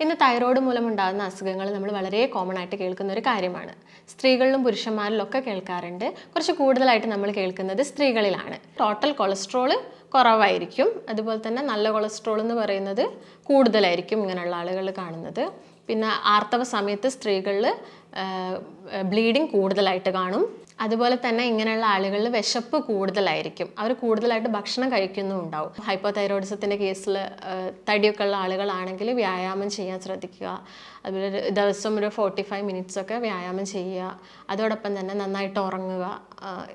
ഇന്ന് തൈറോയ്ഡ് മൂലമുണ്ടാകുന്ന അസുഖങ്ങൾ നമ്മൾ വളരെ കോമൺ ആയിട്ട് കേൾക്കുന്ന ഒരു കാര്യമാണ്. സ്ത്രീകളിലും പുരുഷന്മാരിലും ഒക്കെ കേൾക്കാറുണ്ട്. കുറച്ച് കൂടുതലായിട്ട് നമ്മൾ കേൾക്കുന്നത് സ്ത്രീകളിലാണ്. ടോട്ടൽ കൊളസ്ട്രോൾ കുറവായിരിക്കും, അതുപോലെ തന്നെ നല്ല കൊളസ്ട്രോൾ എന്ന് പറയുന്നത് കൂടുതലായിരിക്കും ഇങ്ങനെയുള്ള ആളുകൾ കാണുന്നത്. പിന്നെ ആർത്തവ സമയത്ത് സ്ത്രീകളിൽ ബ്ലീഡിങ് കൂടുതലായിട്ട് കാണും. അതുപോലെ തന്നെ ഇങ്ങനെയുള്ള ആളുകളിൽ വിശപ്പ് കൂടുതലായിരിക്കും, അവർ കൂടുതലായിട്ട് ഭക്ഷണം കഴിക്കുന്നുണ്ടാവും. ഹൈപ്പോതൈറോയിഡിസത്തിൻ്റെ കേസിൽ തടിയൊക്കെ ഉള്ള ആളുകളാണെങ്കിൽ വ്യായാമം ചെയ്യാൻ ശ്രദ്ധിക്കുക. അതുപോലെ ദിവസം ഒരു 45 മിനിറ്റ്സ് ഒക്കെ വ്യായാമം ചെയ്യുക. അതോടൊപ്പം തന്നെ നന്നായിട്ട് ഉറങ്ങുക.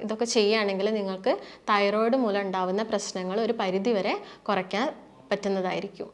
ഇതൊക്കെ ചെയ്യുകയാണെങ്കിൽ നിങ്ങൾക്ക് തൈറോയ്ഡ് മൂലം ഉണ്ടാകുന്ന പ്രശ്നങ്ങൾ ഒരു പരിധിവരെ കുറയ്ക്കാൻ പറ്റുന്നതായിരിക്കും.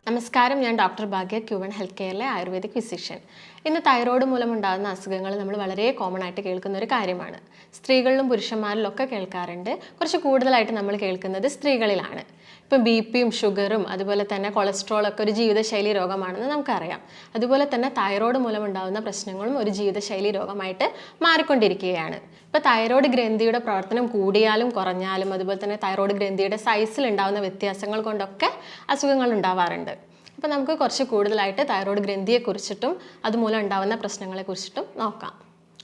നമസ്കാരം, ഞാൻ ഡോക്ടർ ഭാഗ്യ, ക്യൂവൺ ഹെൽത്ത് കെയറിലെ ആയുർവേദിക് ഫിസിഷ്യൻ. ഇന്ന് തൈറോയ്ഡ് മൂലമുണ്ടാകുന്ന അസുഖങ്ങൾ നമ്മൾ വളരെ കോമൺ ആയിട്ട് കേൾക്കുന്ന ഒരു കാര്യമാണ്. സ്ത്രീകളിലും പുരുഷന്മാരിലും ഒക്കെ കേൾക്കാറുണ്ട്. കുറച്ച് കൂടുതലായിട്ട് നമ്മൾ കേൾക്കുന്നത് സ്ത്രീകളിലാണ്. ഇപ്പം BP-യും ഷുഗറും അതുപോലെ തന്നെ കൊളസ്ട്രോളൊക്കെ ഒരു ജീവിതശൈലി രോഗമാണെന്ന് നമുക്കറിയാം. അതുപോലെ തന്നെ തൈറോയ്ഡ് മൂലമുണ്ടാകുന്ന പ്രശ്നങ്ങളും ഒരു ജീവിതശൈലി രോഗമായിട്ട് മാറിക്കൊണ്ടിരിക്കുകയാണ്. ഇപ്പോൾ തൈറോയ്ഡ് ഗ്രന്ഥിയുടെ പ്രവർത്തനം കൂടിയാലും കുറഞ്ഞാലും, അതുപോലെ തന്നെ തൈറോയ്ഡ് ഗ്രന്ഥിയുടെ സൈസിൽ ഉണ്ടാകുന്ന വ്യത്യാസങ്ങൾ കൊണ്ടൊക്കെ അസുഖങ്ങൾ ഉണ്ടാവാറുണ്ട്. അപ്പോൾ നമുക്ക് കുറച്ച് കൂടുതലായിട്ട് തൈറോയ്ഡ് ഗ്രന്ഥിയെക്കുറിച്ചിട്ടും അതുമൂലം ഉണ്ടാകുന്ന പ്രശ്നങ്ങളെക്കുറിച്ചിട്ടും നോക്കാം.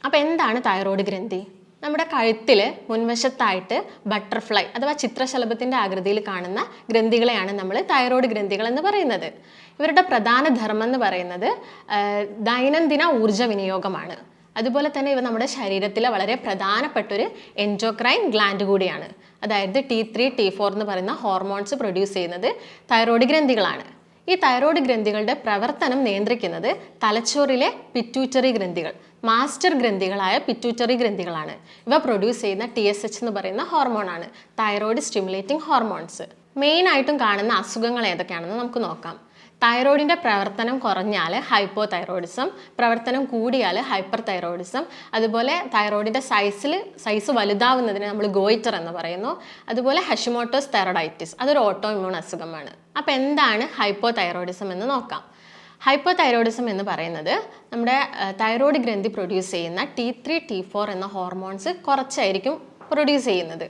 അപ്പോൾ എന്താണ് തൈറോയ്ഡ് ഗ്രന്ഥി? നമ്മുടെ കഴുത്തിൽ മുൻവശത്തായിട്ട് ബട്ടർഫ്ലൈ അഥവാ ചിത്രശലഭത്തിൻ്റെ ആകൃതിയിൽ കാണുന്ന ഗ്രന്ഥികളെയാണ് നമ്മൾ തൈറോയ്ഡ് ഗ്രന്ഥികൾ എന്ന് പറയുന്നത്. ഇവരുടെ പ്രധാന ധർമ്മം എന്ന് പറയുന്നത് ദൈനംദിന ഊർജ്ജ വിനിയോഗമാണ്. അതുപോലെ തന്നെ ഇവ നമ്മുടെ ശരീരത്തിലെ വളരെ പ്രധാനപ്പെട്ടൊരു എൻഡോക്രൈൻ ഗ്ലാൻഡ് കൂടിയാണ്. അതായത് T3, T4 എന്ന് പറയുന്ന ഹോർമോൺസ് പ്രൊഡ്യൂസ് ചെയ്യുന്നത് തൈറോയ്ഡ് ഗ്രന്ഥികളാണ്. ഈ തൈറോയ്ഡ് ഗ്രന്ഥികളുടെ പ്രവർത്തനം നിയന്ത്രിക്കുന്നത് തലച്ചോറിലെ പിറ്റ്യൂട്ടറി ഗ്രന്ഥികൾ, മാസ്റ്റർ ഗ്രന്ഥികളായ പിറ്റ്യൂട്ടറി ഗ്രന്ഥികളാണ്. ഇവ പ്രൊഡ്യൂസ് ചെയ്യുന്ന TSH എന്ന് പറയുന്ന ഹോർമോണാണ്, തൈറോയ്ഡ് സ്റ്റിമുലേറ്റിംഗ് ഹോർമോൺസ്. മെയിനായിട്ടും കാണുന്ന അസുഖങ്ങൾ ഏതൊക്കെയാണെന്ന് നമുക്ക് നോക്കാം. തൈറോയിഡിൻ്റെ പ്രവർത്തനം കുറഞ്ഞാൽ ഹൈപ്പോതൈറോയിഡിസം, പ്രവർത്തനം കൂടിയാൽ ഹൈപ്പർ തൈറോയിഡിസം, അതുപോലെ തൈറോയിഡിൻ്റെ സൈസ് വലുതാവുന്നതിന് നമ്മൾ ഗോയിറ്റർ എന്ന് പറയുന്നു. അതുപോലെ ഹഷിമോട്ടോസ് തൈറോയിഡൈറ്റിസ്, അതൊരു ഓട്ടോ ഇമ്മ്യൂൺ അസുഖമാണ്. അപ്പോൾ എന്താണ് ഹൈപ്പോതൈറോയിഡിസം എന്ന് നോക്കാം. ഹൈപ്പോതൈറോയിഡിസം എന്ന് പറയുന്നത് നമ്മുടെ തൈറോയ്ഡ് ഗ്രന്ഥി പ്രൊഡ്യൂസ് ചെയ്യുന്ന T3, T4 എന്ന ഹോർമോൺസ് കുറച്ചായിരിക്കും പ്രൊഡ്യൂസ് ചെയ്യുന്നത്.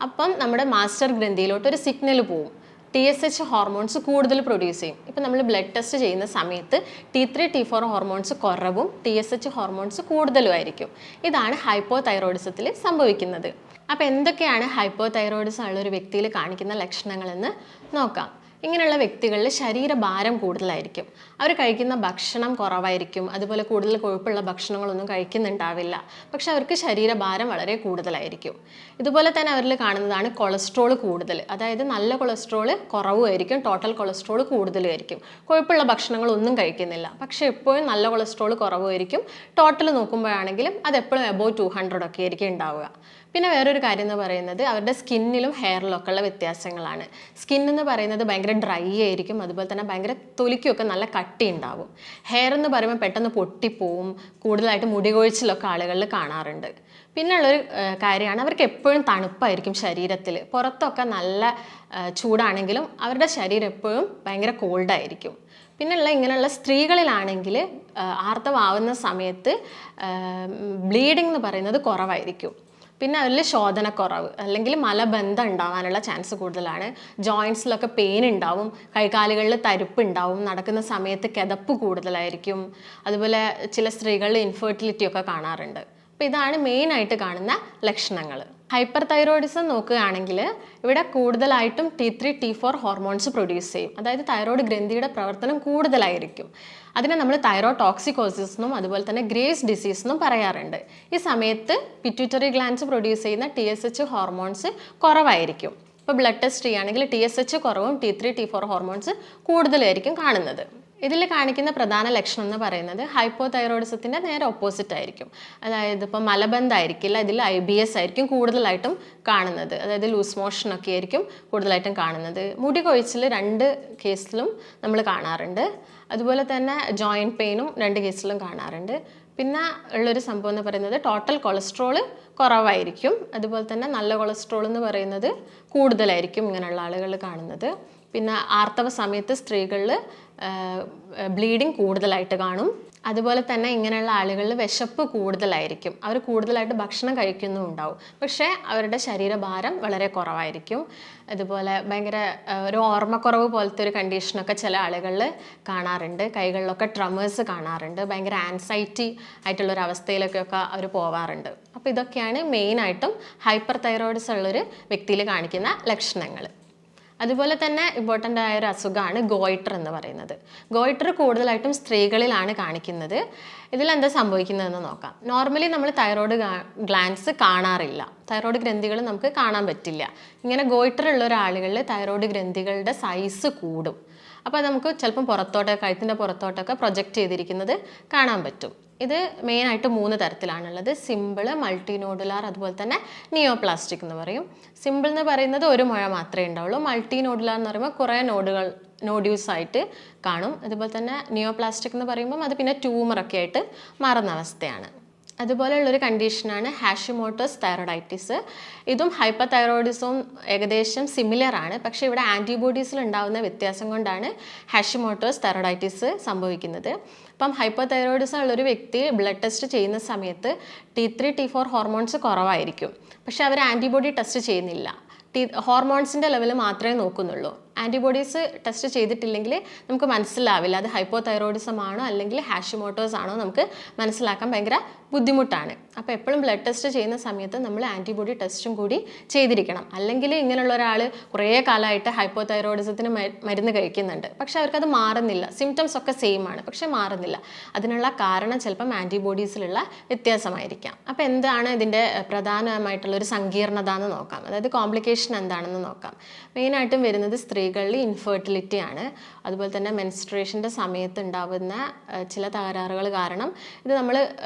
അപ്പം നമ്മുടെ മാസ്റ്റർ ഗ്രന്ഥിയിലോട്ട് ഒരു സിഗ്നൽ പോവും, TSH ഹോർമോൺസ് കൂടുതൽ പ്രൊഡ്യൂസ് ചെയ്യും. ഇപ്പം നമ്മൾ ബ്ലഡ് ടെസ്റ്റ് ചെയ്യുന്ന സമയത്ത് T3, T4 ഹോർമോൺസ് കുറവും TSH ഹോർമോൺസ് കൂടുതലുമായിരിക്കും. ഇതാണ് ഹൈപ്പോതൈറോയിഡിസത്തിൽ സംഭവിക്കുന്നത്. അപ്പോൾ എന്തൊക്കെയാണ് ഹൈപ്പോതൈറോയിഡിസം ഉള്ള ഒരു വ്യക്തിയിൽ കാണിക്കുന്ന ലക്ഷണങ്ങളെന്ന് നോക്കാം. ഇങ്ങനെയുള്ള വ്യക്തികളിൽ ശരീരഭാരം കൂടുതലായിരിക്കും, അവർ കഴിക്കുന്ന ഭക്ഷണം കുറവായിരിക്കും, അതുപോലെ കൂടുതൽ കൊഴുപ്പുള്ള ഭക്ഷണങ്ങളൊന്നും കഴിക്കുന്നുണ്ടാവില്ല, പക്ഷെ അവർക്ക് ശരീരഭാരം വളരെ കൂടുതലായിരിക്കും. ഇതുപോലെ തന്നെ അവരിൽ കാണുന്നതാണ് കൊളസ്ട്രോൾ കൂടുതൽ, അതായത് നല്ല കൊളസ്ട്രോൾ കുറവുമായിരിക്കും, ടോട്ടൽ കൊളസ്ട്രോൾ കൂടുതലുമായിരിക്കും. കൊഴുപ്പുള്ള ഭക്ഷണങ്ങളൊന്നും കഴിക്കുന്നില്ല, പക്ഷേ എപ്പോഴും നല്ല കൊളസ്ട്രോൾ കുറവുമായിരിക്കും. ടോട്ടൽ നോക്കുമ്പോഴാണെങ്കിലും അത് എപ്പോഴും എബോവ് 200 ഒക്കെ ആയിരിക്കും ഉണ്ടാവുക. പിന്നെ വേറൊരു കാര്യം എന്ന് പറയുന്നത് അവരുടെ സ്കിന്നിലും ഹെയറിലും ഒക്കെ ഉള്ള വ്യത്യാസങ്ങളാണ്. സ്കിൻ എന്ന് പറയുന്നത് ഭയങ്കര ഡ്രൈ ആയിരിക്കും, അതുപോലെ തന്നെ ഭയങ്കര തൊലിക്കൊക്കെ നല്ല കട്ടി ഉണ്ടാവും. ഹെയർ എന്ന് പറയുമ്പോൾ പെട്ടെന്ന് പൊട്ടിപ്പോവും, കൂടുതലായിട്ട് മുടി കൊഴിച്ചിലൊക്കെ ആളുകളിൽ കാണാറുണ്ട്. പിന്നെയുള്ളൊരു കാര്യമാണ് അവർക്ക് എപ്പോഴും തണുപ്പായിരിക്കും ശരീരത്തിൽ. പുറത്തൊക്കെ നല്ല ചൂടാണെങ്കിലും അവരുടെ ശരീരം എപ്പോഴും ഭയങ്കര കോൾഡായിരിക്കും. പിന്നെയുള്ള ഇങ്ങനെയുള്ള സ്ത്രീകളിലാണെങ്കിൽ ആർത്തവാവുന്ന സമയത്ത് ബ്ലീഡിംഗ് എന്ന് പറയുന്നത് കുറവായിരിക്കും. പിന്നെ അതിൽ ശോധനക്കുറവ് അല്ലെങ്കിൽ മലബന്ധം ഉണ്ടാവാനുള്ള ചാൻസ് കൂടുതലാണ്. ജോയിൻസിലൊക്കെ പെയിൻ ഉണ്ടാവും, കൈകാലുകളിൽ തരിപ്പ് ഉണ്ടാവും, നടക്കുന്ന സമയത്ത് കിതപ്പ് കൂടുതലായിരിക്കും. അതുപോലെ ചില സ്ത്രീകളിൽ ഇൻഫെർട്ടിലിറ്റി ഒക്കെ കാണാറുണ്ട്. അപ്പോൾ ഇതാണ് മെയിനായിട്ട് കാണുന്ന ലക്ഷണങ്ങൾ. ഹൈപ്പർ തൈറോയിഡിസം നോക്കുകയാണെങ്കിൽ ഇവിടെ കൂടുതലായിട്ടും T3, T4 ഹോർമോൺസ് പ്രൊഡ്യൂസ് ചെയ്യും, അതായത് തൈറോയ്ഡ് ഗ്രന്ഥിയുടെ പ്രവർത്തനം കൂടുതലായിരിക്കും. അതിനെ നമ്മൾ തൈറോടോക്സിക്കോസിസ് എന്നും അതുപോലെ തന്നെ ഗ്രേവ്സ് ഡിസീസ് എന്നും പറയാറുണ്ട്. ഈ സമയത്ത് പിറ്റ്യൂട്ടറി ഗ്ലാൻഡ്സ് പ്രൊഡ്യൂസ് ചെയ്യുന്ന TSH ഹോർമോൺസ് കുറവായിരിക്കും. ഇപ്പോൾ ബ്ലഡ് ടെസ്റ്റ് ചെയ്യുകയാണെങ്കിൽ TSH കുറവും T3, T4 ഹോർമോൺസ് കൂടുതലായിരിക്കും കാണുന്നത്. ഇതിൽ കാണിക്കുന്ന പ്രധാന ലക്ഷണം എന്ന് പറയുന്നത് ഹൈപ്പോതൈറോയിഡിസത്തിൻ്റെ നേരെ ഓപ്പോസിറ്റ് ആയിരിക്കും. അതായത് ഇപ്പോൾ മലബന്ധമായിരിക്കില്ല, ഇതിൽ IBS ആയിരിക്കും കൂടുതലായിട്ടും കാണുന്നത്, അതായത് ലൂസ് മോഷനൊക്കെ ആയിരിക്കും കൂടുതലായിട്ടും കാണുന്നത്. മുടി കൊഴിച്ചിൽ 2 കേസിലും നമ്മൾ കാണാറുണ്ട്. അതുപോലെ തന്നെ ജോയിൻറ്റ് പെയിനും 2 കേസിലും കാണാറുണ്ട്. പിന്നെ ഉള്ളൊരു സംഭവം എന്ന് പറയുന്നത് ടോട്ടൽ കൊളസ്ട്രോൾ കുറവായിരിക്കും, അതുപോലെ തന്നെ നല്ല കൊളസ്ട്രോൾ എന്ന് പറയുന്നത് കൂടുതലായിരിക്കും ഇങ്ങനെയുള്ള ആളുകൾ കാണുന്നത്. പിന്നെ ആർത്തവ സമയത്ത് സ്ത്രീകളിൽ ബ്ലീഡിങ് കൂടുതലായിട്ട് കാണും. അതുപോലെ തന്നെ ഇങ്ങനെയുള്ള ആളുകളിൽ വിശപ്പ് കൂടുതലായിരിക്കും, അവർ കൂടുതലായിട്ട് ഭക്ഷണം കഴിക്കുന്നുണ്ടാവും, പക്ഷേ അവരുടെ ശരീരഭാരം വളരെ കുറവായിരിക്കും. അതുപോലെ ഭയങ്കര ഒരു ഓർമ്മക്കുറവ് പോലത്തെ ഒരു കണ്ടീഷനൊക്കെ ചില ആളുകളിൽ കാണാറുണ്ട്. കൈകളിലൊക്കെ ട്രമേഴ്സ് കാണാറുണ്ട്, ഭയങ്കര ആൻസൈറ്റി ആയിട്ടുള്ളൊരു അവസ്ഥയിലൊക്കെ അവർ പോവാറുണ്ട്. അപ്പോൾ ഇതൊക്കെയാണ് മെയിനായിട്ടും ഹൈപ്പർ തൈറോയിഡിസം ഉള്ളൊരു വ്യക്തിയിൽ കാണിക്കുന്ന ലക്ഷണങ്ങൾ. അതുപോലെ തന്നെ ഇമ്പോർട്ടൻ്റ് ആയ ഒരു അസുഖമാണ് ഗോയിറ്റർ എന്ന് പറയുന്നത്. ഗോയിറ്റർ കൂടുതലായിട്ടും സ്ത്രീകളിലാണ് കാണിക്കുന്നത്. ഇതിലെന്താ സംഭവിക്കുന്നതെന്ന് നോക്കാം. നോർമലി നമ്മൾ തൈറോയ്ഡ് ഗ്ലാൻസ് കാണാറില്ല, തൈറോയ്ഡ് ഗ്രന്ഥികൾ നമുക്ക് കാണാൻ പറ്റില്ല. ഇങ്ങനെ ഗോയിറ്റർ ഉള്ള ഒരാളുകളിൽ തൈറോയ്ഡ് ഗ്രന്ഥികളുടെ സൈസ് കൂടും. അപ്പോൾ നമുക്ക് ചിലപ്പം കഴുത്തിൻ്റെ പുറത്തോട്ടൊക്കെ പ്രൊജക്റ്റ് ചെയ്തിരിക്കുന്നത് കാണാൻ പറ്റും. ഇത് മെയിനായിട്ട് 3 തരത്തിലാണുള്ളത്: സിമ്പിൾ, മൾട്ടി നോഡുലാർ, അതുപോലെ തന്നെ നിയോപ്ലാസ്റ്റിക് എന്ന് പറയും. സിമ്പിൾ എന്ന് പറയുന്നത് ഒരു മുഴ മാത്രമേ ഉണ്ടാവുള്ളൂ. മൾട്ടി നോഡുലാർ എന്ന് പറയുമ്പോൾ കുറേ നോഡ്യൂൾസ് ആയിട്ട് കാണും. അതുപോലെ തന്നെ നിയോപ്ലാസ്റ്റിക് എന്ന് പറയുമ്പം അത് പിന്നെ ട്യൂമറൊക്കെ ആയിട്ട് മാറുന്ന അവസ്ഥയാണ്. അതുപോലെയുള്ളൊരു കണ്ടീഷനാണ് ഹാഷിമോട്ടോസ് തൈറോയിഡൈറ്റിസ്. ഇതും ഹൈപ്പർ തൈറോയിഡിസവും ഏകദേശം സിമിലർ ആണ്, പക്ഷേ ഇവിടെ ആൻറ്റിബോഡീസിൽ ഉണ്ടാകുന്ന വ്യത്യാസം കൊണ്ടാണ് ഹാഷിമോട്ടോസ് തൈറോയിഡൈറ്റിസ് സംഭവിക്കുന്നത്. അപ്പം ഹൈപ്പർ തൈറോയിഡിസം ഉള്ളൊരു വ്യക്തി ബ്ലഡ് ടെസ്റ്റ് ചെയ്യുന്ന സമയത്ത് T3 T4 ഹോർമോൺസ് കുറവായിരിക്കും, പക്ഷേ അവർ ആൻറ്റിബോഡി ടെസ്റ്റ് ചെയ്യുന്നില്ല. ഹോർമോൺസിൻ്റെ ലെവൽ മാത്രമേ നോക്കുന്നുള്ളൂ. ആൻറ്റിബോഡീസ് ടെസ്റ്റ് ചെയ്തിട്ടില്ലെങ്കിൽ നമുക്ക് മനസ്സിലാവില്ല അത് ഹൈപ്പോ തൈറോയിഡിസം ആണോ അല്ലെങ്കിൽ ഹാഷിമോട്ടോസ് ആണോ നമുക്ക് മനസ്സിലാക്കാൻ ഭയങ്കര ബുദ്ധിമുട്ടാണ്. അപ്പോൾ എപ്പോഴും ബ്ലഡ് ടെസ്റ്റ് ചെയ്യുന്ന സമയത്ത് നമ്മൾ ആൻറ്റിബോഡി ടെസ്റ്റും കൂടി ചെയ്തിരിക്കണം. അല്ലെങ്കിൽ ഇങ്ങനെയുള്ള ഒരാൾ കുറേ കാലമായിട്ട് ഹൈപ്പോ തൈറോയിഡിസത്തിന് മരുന്ന് കഴിക്കുന്നുണ്ട്, പക്ഷെ അവർക്കത് മാറുന്നില്ല, സിംറ്റംസ് ഒക്കെ സെയിം ആണ്, പക്ഷെ മാറുന്നില്ല. അതിനുള്ള കാരണം ചിലപ്പം ആൻറ്റിബോഡീസിലുള്ള വ്യത്യാസമായിരിക്കാം. അപ്പോൾ എന്താണ് ഇതിൻ്റെ പ്രധാനമായിട്ടുള്ളൊരു സങ്കീർണത എന്ന് നോക്കാം, അതായത് കോംപ്ലിക്കേഷൻ എന്താണെന്ന് നോക്കാം. മെയിനായിട്ടും വരുന്നത് സ്ത്രീകളിൽ ഇൻഫെർട്ടിലിറ്റി ആണ്. അതുപോലെ തന്നെ മെൻസ്ട്രേഷൻ്റെ സമയത്ത് ഉണ്ടാകുന്ന ചില തകരാറുകൾ കാരണം ഇത് നമ്മൾ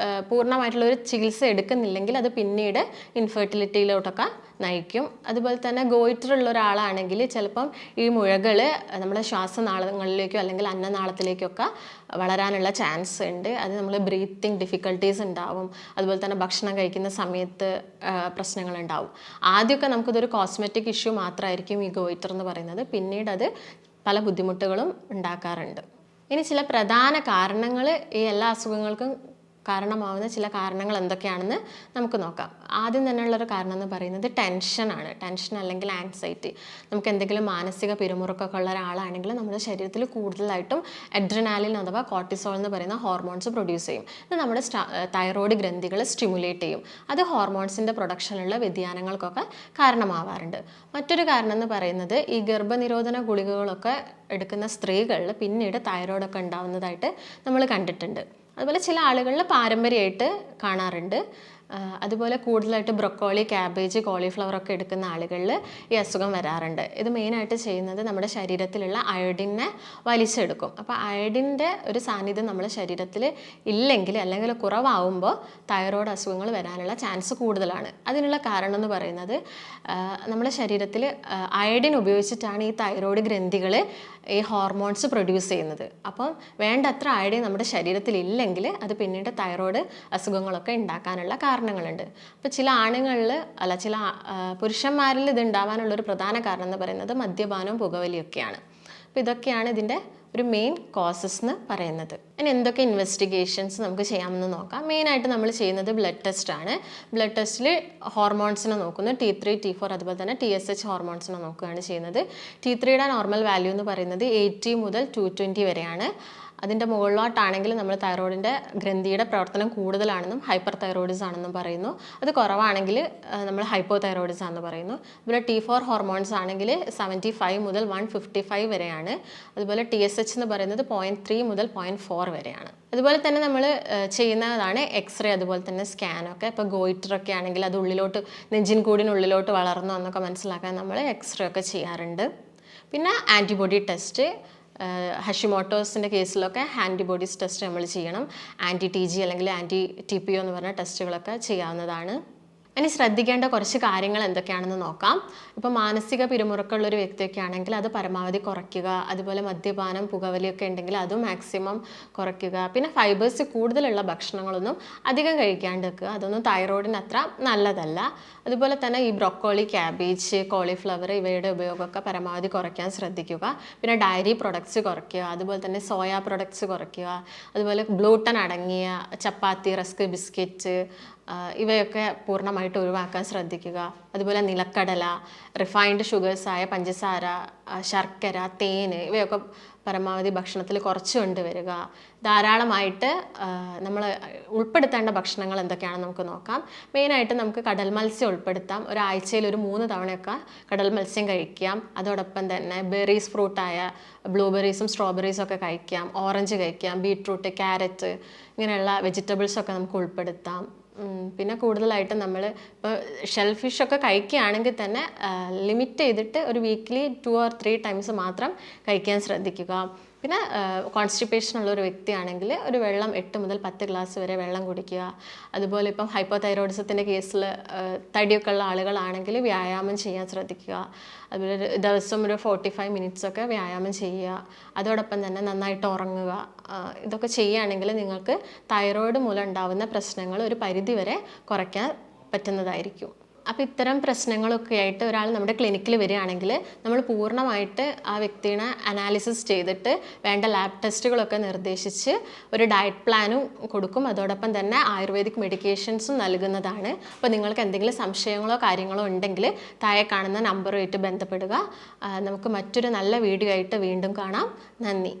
പൂർണ്ണമായിട്ടുള്ളൊരു ചികിത്സ എടുക്കുന്നില്ലെങ്കിൽ അത് പിന്നീട് ഇൻഫെർട്ടിലിറ്റിയിലോട്ടൊക്കെ നയിക്കും. അതുപോലെ തന്നെ ഗോയിറ്റർ ഉള്ള ഒരാളാണെങ്കിൽ ചിലപ്പം ഈ മുഴകൾ നമ്മുടെ ശ്വാസനാളങ്ങളിലേക്കോ അല്ലെങ്കിൽ അന്നനാളത്തിലേക്കൊക്കെ വളരാനുള്ള ചാൻസ് ഉണ്ട്. അത് നമ്മൾ ബ്രീത്തിങ് ഡിഫിക്കൽട്ടീസ് ഉണ്ടാവും. അതുപോലെ തന്നെ ഭക്ഷണം കഴിക്കുന്ന സമയത്ത് പ്രശ്നങ്ങളുണ്ടാവും. ആദ്യമൊക്കെ നമുക്കിതൊരു കോസ്മെറ്റിക് ഇഷ്യൂ മാത്രമായിരിക്കും ഈ ഗോയിറ്റർ എന്ന് പറയുന്നത്, പിന്നീട് അത് പല ബുദ്ധിമുട്ടുകളും ഉണ്ടാക്കാറുണ്ട്. ഇനി ചില പ്രധാന കാരണങ്ങൾ, ഈ എല്ലാ അസുഖങ്ങൾക്കും കാരണമാവുന്ന ചില കാരണങ്ങൾ എന്തൊക്കെയാണെന്ന് നമുക്ക് നോക്കാം. ആദ്യം തന്നെയുള്ളൊരു കാരണം എന്ന് പറയുന്നത് ടെൻഷനാണ്. ടെൻഷൻ അല്ലെങ്കിൽ ആൻസൈറ്റി. നമുക്ക് എന്തെങ്കിലും മാനസിക പിരിമുറുക്കമൊക്കെ ഉള്ള ഒരാളാണെങ്കിൽ നമ്മുടെ ശരീരത്തിൽ കൂടുതലായിട്ടും അഡ്രിനാലിൻ അഥവാ കോർട്ടിസോൾ എന്ന് പറയുന്ന ഹോർമോൺസ് പ്രൊഡ്യൂസ് ചെയ്യും. ഇത് നമ്മുടെ തൈറോയ്ഡ് ഗ്രന്ഥികൾ സ്റ്റിമുലേറ്റ് ചെയ്യും. അത് ഹോർമോൺസിൻ്റെ പ്രൊഡക്ഷനിലുള്ള വ്യതിയാനങ്ങൾക്കൊക്കെ കാരണമാവാറുണ്ട്. മറ്റൊരു കാരണം എന്ന് പറയുന്നത് ഈ ഗർഭനിരോധന ഗുളികകളൊക്കെ എടുക്കുന്ന സ്ത്രീകളിൽ പിന്നീട് തൈറോയ്ഡൊക്കെ ഉണ്ടാവുന്നതായിട്ട് നമ്മൾ കണ്ടിട്ടുണ്ട്. അതുപോലെ ചില ആളുകളിൽ പാരമ്പര്യമായിട്ട് കാണാറുണ്ട്. അതുപോലെ കൂടുതലായിട്ട് ബ്രൊക്കോളി, ക്യാബേജ്, കോളിഫ്ലവർ ഒക്കെ എടുക്കുന്ന ആളുകളിൽ ഈ അസുഖം വരാറുണ്ട്. ഇത് മെയിനായിട്ട് ചെയ്യുന്നത് നമ്മുടെ ശരീരത്തിലുള്ള അയോഡിനെ വലിച്ചെടുക്കും. അപ്പോൾ അയോഡിൻ്റെ ഒരു സാന്നിധ്യം നമ്മുടെ ശരീരത്തിൽ ഇല്ലെങ്കിൽ അല്ലെങ്കിൽ കുറവാകുമ്പോൾ തൈറോയ്ഡ് അസുഖങ്ങൾ വരാനുള്ള ചാൻസ് കൂടുതലാണ്. അതിനുള്ള കാരണം എന്ന് പറയുന്നത് നമ്മുടെ ശരീരത്തിൽ അയോഡിൻ ഉപയോഗിച്ചിട്ടാണ് ഈ തൈറോയ്ഡ് ഗ്രന്ഥികൾ ഈ ഹോർമോൺസ് പ്രൊഡ്യൂസ് ചെയ്യുന്നത്. അപ്പം വേണ്ടത്ര അയോഡിൻ നമ്മുടെ ശരീരത്തിൽ ഇല്ലെങ്കിൽ അത് പിന്നീട് തൈറോയ്ഡ് അസുഖങ്ങളൊക്കെ ഉണ്ടാക്കാനുള്ള കാരണങ്ങളുണ്ട്. അപ്പോൾ ചില പുരുഷന്മാരിൽ ഇത് ഉണ്ടാവാനുള്ളൊരു പ്രധാന കാരണം എന്ന് പറയുന്നത് മദ്യപാനവും പുകവലിയൊക്കെയാണ്. അപ്പോൾ ഇതൊക്കെയാണ് ഇതിൻ്റെ ഒരു മെയിൻ കോസസ് എന്ന് പറയുന്നത്. ഇനി എന്തൊക്കെ ഇൻവെസ്റ്റിഗേഷൻസ് നമുക്ക് ചെയ്യാമെന്ന് നോക്കാം. മെയിനായിട്ട് നമ്മൾ ചെയ്യുന്നത് ബ്ലഡ് ടെസ്റ്റ് ആണ്. ബ്ലഡ് ടെസ്റ്റിൽ ഹോർമോൺസിനെ നോക്കുന്നു. T3 T4 അതുപോലെ തന്നെ TSH ഹോർമോൺസിനെ നോക്കുകയാണ് ചെയ്യുന്നത്. T3യുടെ നോർമൽ വാല്യൂ എന്ന് പറയുന്നത് 80 മുതൽ 220 വരെയാണ്. അതിൻ്റെ മുകളിലോട്ടാണെങ്കിൽ നമ്മൾ തൈറോയിഡിൻ്റെ ഗ്രന്ഥിയുടെ പ്രവർത്തനം കൂടുതലാണെന്നും ഹൈപ്പർ തൈറോയിഡിസം ആണെന്നും പറയുന്നു. അത് കുറവാണെങ്കിൽ നമ്മൾ ഹൈപ്പോ തൈറോയിഡിസം ആണെന്ന് പറയുന്നു. അതുപോലെ T4 ഹോർമോൺസ് ആണെങ്കിൽ 75 മുതൽ 155 വരെയാണ്. അതുപോലെ TSH എന്ന് പറയുന്നത് 0.3 മുതൽ 0.4 വരെയാണ്. അതുപോലെ തന്നെ നമ്മൾ ചെയ്യുന്നതാണ് എക്സ്റേ, അതുപോലെ തന്നെ സ്കാനൊക്കെ. ഇപ്പോൾ ഗോയിറ്ററൊക്കെ ആണെങ്കിൽ അത് നെഞ്ചിൻ കൂടിനുള്ളിലോട്ട് വളർന്നു എന്നൊക്കെ മനസ്സിലാക്കാൻ നമ്മൾ എക്സ്റേ ഒക്കെ ചെയ്യാറുണ്ട്. പിന്നെ ആൻറ്റിബോഡി ടെസ്റ്റ്, ഹഷിമോട്ടോസിൻ്റെ കേസിലൊക്കെ ആൻറ്റിബോഡീസ് ടെസ്റ്റ് നമ്മൾ ചെയ്യണം. ആൻറ്റി TG അല്ലെങ്കിൽ ആൻറ്റി TPO എന്ന് പറഞ്ഞ ടെസ്റ്റുകളൊക്കെ ചെയ്യാവുന്നതാണ്. ഇനി ശ്രദ്ധിക്കേണ്ട കുറച്ച് കാര്യങ്ങൾ എന്തൊക്കെയാണെന്ന് നോക്കാം. ഇപ്പോൾ മാനസിക പിരിമുറുക്കമുള്ള ഒരു വ്യക്തിയൊക്കെ ആണെങ്കിൽ അത് പരമാവധി കുറയ്ക്കുക. അതുപോലെ മദ്യപാനം, പുകവലിയൊക്കെ ഉണ്ടെങ്കിൽ അതും മാക്സിമം കുറയ്ക്കുക. പിന്നെ ഫൈബേഴ്സ് കൂടുതലുള്ള ഭക്ഷണങ്ങളൊന്നും അധികം കഴിക്കാണ്ട് വെക്കുക. അതൊന്നും തൈറോയിഡിന് അത്ര നല്ലതല്ല. അതുപോലെ തന്നെ ഈ ബ്രൊക്കോളി, ക്യാബേജ്, കോളിഫ്ലവർ ഇവയുടെ ഉപയോഗമൊക്കെ പരമാവധി കുറയ്ക്കാൻ ശ്രദ്ധിക്കുക. പിന്നെ ഡയറി പ്രൊഡക്ട്സ് കുറയ്ക്കുക. അതുപോലെ തന്നെ സോയ പ്രൊഡക്ട്സ് കുറയ്ക്കുക. അതുപോലെ ഗ്ലൂട്ടൻ അടങ്ങിയ ചപ്പാത്തി, റസ്ക്, ബിസ്ക്കറ്റ് ഇവയൊക്കെ പൂർണ്ണമായിട്ട് ഒഴിവാക്കാൻ ശ്രദ്ധിക്കുക. അതുപോലെ നിലക്കടല, റിഫൈൻഡ് ഷുഗേഴ്സായ പഞ്ചസാര, ശർക്കര, തേന് ഇവയൊക്കെ പരമാവധി ഭക്ഷണത്തിൽ കുറച്ച് കൊണ്ടുവരിക. ധാരാളമായിട്ട് നമ്മൾ ഉൾപ്പെടുത്തേണ്ട ഭക്ഷണങ്ങൾ എന്തൊക്കെയാണെന്ന് നമുക്ക് നോക്കാം. മെയിനായിട്ട് നമുക്ക് കടൽ മത്സ്യം ഉൾപ്പെടുത്താം. ഒരാഴ്ചയിൽ ഒരു 3 തവണയൊക്കെ കടൽ മത്സ്യം കഴിക്കാം. അതോടൊപ്പം തന്നെ ബെറീസ്, ഫ്രൂട്ടായ ബ്ലൂബെറീസും സ്ട്രോബെറീസും ഒക്കെ കഴിക്കാം. ഓറഞ്ച് കഴിക്കാം. ബീട്രൂട്ട്, ക്യാരറ്റ് ഇങ്ങനെയുള്ള വെജിറ്റബിൾസൊക്കെ നമുക്ക് ഉൾപ്പെടുത്താം. പിന്നെ കൂടുതലായിട്ട് നമ്മൾ ഇപ്പോൾ ഷെൽ ഫിഷൊക്കെ കഴിക്കുകയാണെങ്കിൽ തന്നെ ലിമിറ്റ് ചെയ്തിട്ട് ഒരു വീക്ക്ലി 2 or 3 ടൈംസ് മാത്രം കഴിക്കാൻ ശ്രദ്ധിക്കുക. പിന്നെ കോൺസ്റ്റിപ്പേഷൻ ഉള്ള ഒരു വ്യക്തിയാണെങ്കിൽ ഒരു വെള്ളം 8 മുതൽ 10 ഗ്ലാസ് വരെ വെള്ളം കുടിക്കുക. അതുപോലെ ഇപ്പം ഹൈപ്പോതൈറോയിഡിസത്തിൻ്റെ കേസിൽ തടിയൊക്കെ ഉള്ള ആളുകളാണെങ്കിൽ വ്യായാമം ചെയ്യാൻ ശ്രദ്ധിക്കുക. അതുപോലെ ദിവസം ഒരു 45 മിനിറ്റ്സൊക്കെ വ്യായാമം ചെയ്യുക. അതോടൊപ്പം തന്നെ നന്നായിട്ട് ഉറങ്ങുക. ഇതൊക്കെ ചെയ്യുകയാണെങ്കിൽ നിങ്ങൾക്ക് തൈറോയിഡ് മൂലം ഉണ്ടാകുന്ന പ്രശ്നങ്ങൾ ഒരു പരിധിവരെ കുറയ്ക്കാൻ പറ്റുന്നതായിരിക്കും. അപ്പോൾ ഇത്തരം പ്രശ്നങ്ങളൊക്കെ ആയിട്ട് ഒരാൾ നമ്മുടെ ക്ലിനിക്കിൽ വരികയാണെങ്കിൽ നമ്മൾ പൂർണ്ണമായിട്ട് ആ വ്യക്തിനെ അനാലിസിസ് ചെയ്തിട്ട് വേണ്ട ലാബ് ടെസ്റ്റുകളൊക്കെ നിർദ്ദേശിച്ച് ഒരു ഡയറ്റ് പ്ലാനും കൊടുക്കും. അതോടൊപ്പം തന്നെ ആയുർവേദിക് മെഡിക്കേഷൻസും നൽകുന്നതാണ്. അപ്പോൾ നിങ്ങൾക്ക് എന്തെങ്കിലും സംശയങ്ങളോ കാര്യങ്ങളോ ഉണ്ടെങ്കിൽ താഴെ കാണുന്ന നമ്പറുമായിട്ട് ബന്ധപ്പെടുക. നമുക്ക് മറ്റൊരു നല്ല വീഡിയോ ആയിട്ട് വീണ്ടും കാണാം. നന്ദി.